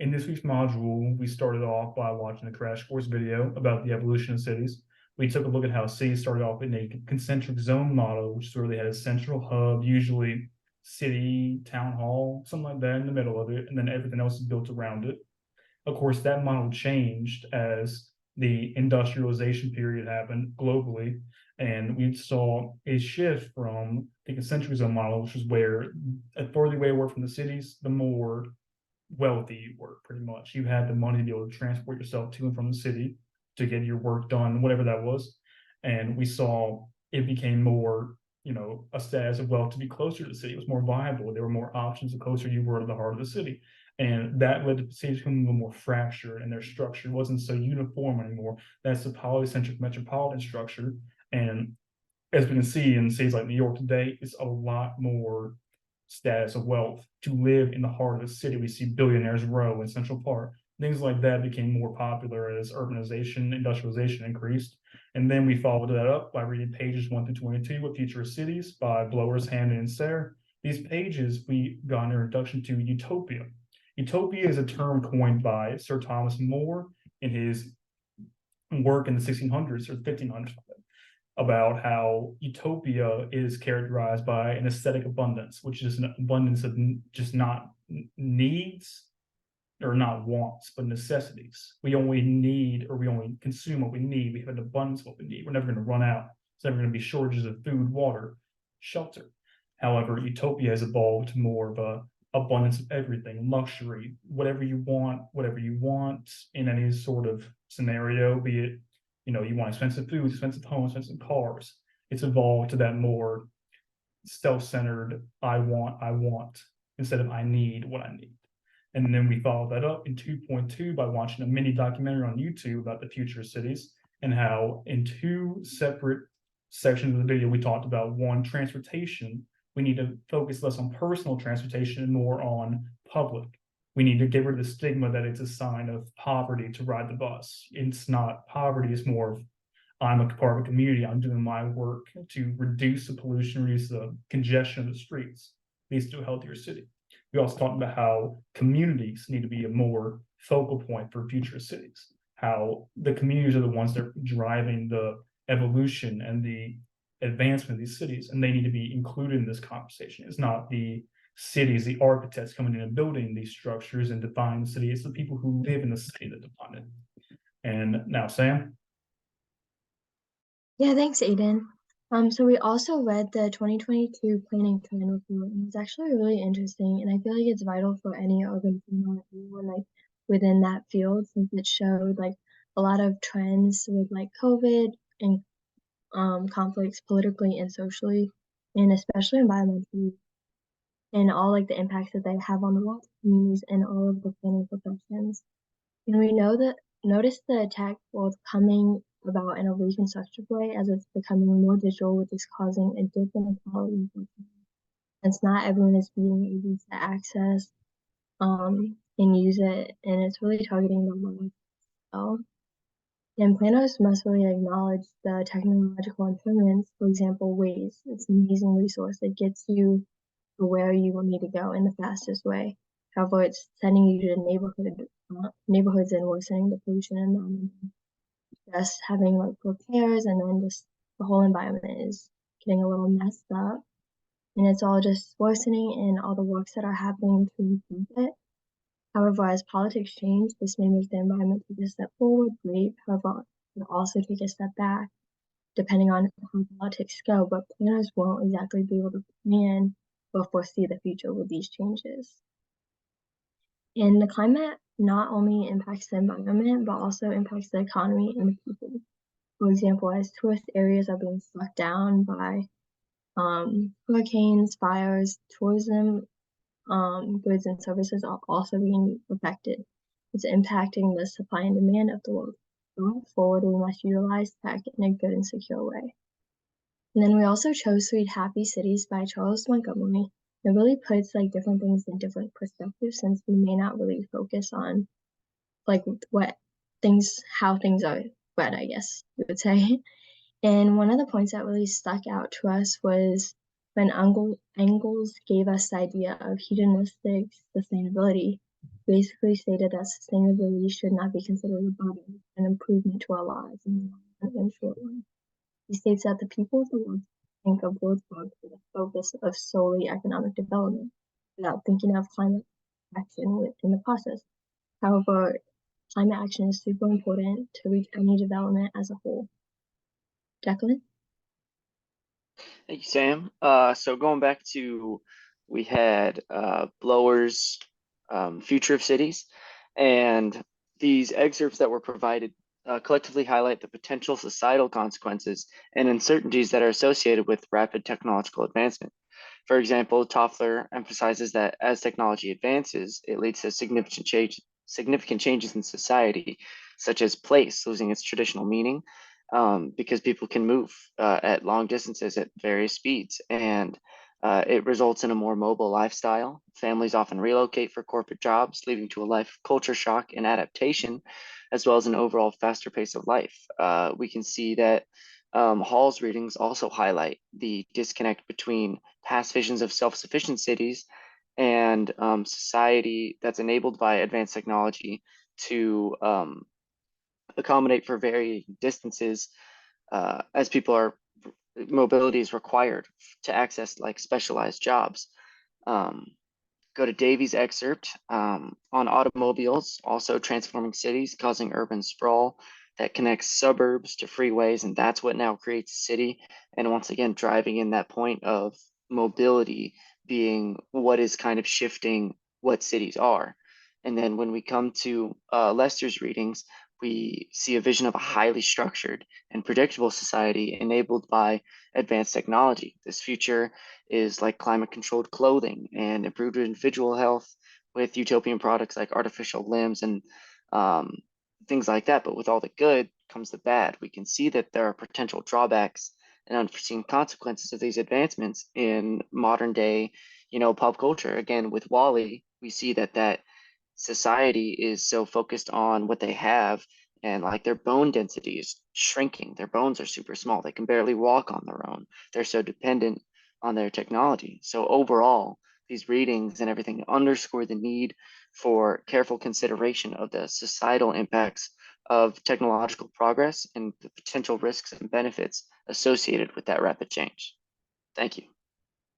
In this week's module, we started off by watching a crash course video about the evolution of cities. We took a look at how cities started off in a concentric zone model, which sort of had a central hub, usually city, town hall, something like that in the middle of it, and then everything else is built around it. Of course, that model changed as the industrialization period happened globally, and we saw a shift from the concentric zone model, which was where the further away you were from the cities, the more wealthy you were, pretty much. You had the money to be able to transport yourself to and from the city to get your work done, whatever that was. And we saw it became more, a status of wealth to be closer to the city. It was more viable. There were more options the closer you were to the heart of the city. And that led to cities becoming a little more fractured, and their structure wasn't so uniform anymore. That's the polycentric metropolitan structure. And as we can see in cities like New York today, it's a lot more status of wealth to live in the heart of the city. We see Billionaires Row in Central Park. Things like that became more popular as urbanization, industrialization increased. And then we followed that up by reading pages 1 through 22 of Future Cities by Blowers, Hammond, and Sayre. These pages, we got an introduction to utopia. Utopia is a term coined by Sir Thomas More in his work in the 1600s or 1500s about how utopia is characterized by an aesthetic abundance, which is an abundance of just not needs or not wants, but necessities. We only need or we only consume what we need. We have an abundance of what we need. We're never going to run out. There's never going to be shortages of food, water, shelter. However, utopia has evolved to more of a abundance of everything, luxury, whatever you want in any sort of scenario, be it, you want expensive food, expensive homes, expensive cars. It's evolved to that more self-centered, I want, instead of I need what I need. And then we followed that up in 2.2 by watching a mini documentary on YouTube about the future of cities and how in two separate sections of the video, we talked about one, transportation. We need to focus less on personal transportation and more on public. We need to get rid of the stigma that it's a sign of poverty to ride the bus. It's not poverty, it's more of I'm a part of a community. I'm doing my work to reduce the pollution, reduce the congestion of the streets, leads to a healthier city. We also talked about how communities need to be a more focal point for future cities, how the communities are the ones that are driving the evolution and the advancement of these cities, and they need to be included in this conversation. It's not the cities, the architects coming in and building these structures and defining the city. It's the people who live in the city that define it. And now, Sam. Yeah, thanks, Aiden. So we also read the 2022 Planning Plan report, and it's actually really interesting, and I feel like it's vital for any urban planner or anyone like within that field, since it showed like a lot of trends with like COVID and conflicts politically and socially, and especially environmentally, and all like the impacts that they have on the local communities and all of the planning professions. And we know that notice the attack both coming about in a reconstructive way as it's becoming more digital, which is causing a dip in quality. It's not everyone is being able to access and use it, and it's really targeting the low well. And planners must really acknowledge the technological improvements. For example, Waze. It's an amazing resource that gets you to where you will need to go in the fastest way. However, it's sending you to neighborhoods and worsening the pollution environment. Just having like repairs and then just the whole environment is getting a little messed up. And it's all just worsening in all the works that are happening to improve it. However, as politics change, this may make the environment take a step forward, great. However, it will also take a step back, depending on how politics go. But planners won't exactly be able to plan or foresee the future with these changes. And the climate not only impacts the environment, but also impacts the economy and the people. For example, as tourist areas are being sucked down by hurricanes, fires, tourism, goods and services are also being affected. It's impacting the supply and demand of the world. Going forward, we must utilize tech in a good and secure way. And then we also chose to read Happy Cities by Charles Montgomery. It really puts like different things in different perspectives, since we may not really focus on like how things are read, I guess you would say. And one of the points that really stuck out to us was when Engels gave us the idea of hedonistic sustainability. basically stated that sustainability should not be considered a burden, an improvement to our lives in the long run and short run. He states that the people of the world think of Wurzburg for the focus of solely economic development without thinking of climate action in the process. However, climate action is super important to reach any development as a whole. Declan? Thank you, Sam. So going back to, we had Blower's Future of Cities, and these excerpts that were provided collectively highlight the potential societal consequences and uncertainties that are associated with rapid technological advancement. For example, Toffler emphasizes that as technology advances, it leads to significant changes in society, such as place losing its traditional meaning, because people can move at long distances at various speeds, and it results in a more mobile lifestyle. Families often relocate for corporate jobs, leading to a life of culture shock and adaptation, as well as an overall faster pace of life. We can see that Hall's readings also highlight the disconnect between past visions of self-sufficient cities and society that's enabled by advanced technology to accommodate for varying distances as people are mobility is required to access like specialized jobs. Um, Go to Davies' excerpt on automobiles, also transforming cities, causing urban sprawl that connects suburbs to freeways, and that's what now creates a city. And once again, driving in that point of mobility being what is kind of shifting what cities are. And then when we come to Lester's readings, we see a vision of a highly structured and predictable society enabled by advanced technology. This future is like climate controlled clothing and improved individual health with utopian products like artificial limbs and um, things like that. But with all the good comes the bad. We can see that there are potential drawbacks and unforeseen consequences of these advancements in modern day, pop culture. Again, with Wally, we see that society is so focused on what they have, and like their bone density is shrinking. Their bones are super small. They can barely walk on their own. They're so dependent on their technology. So overall, these readings and everything underscore the need for careful consideration of the societal impacts of technological progress and the potential risks and benefits associated with that rapid change. Thank you.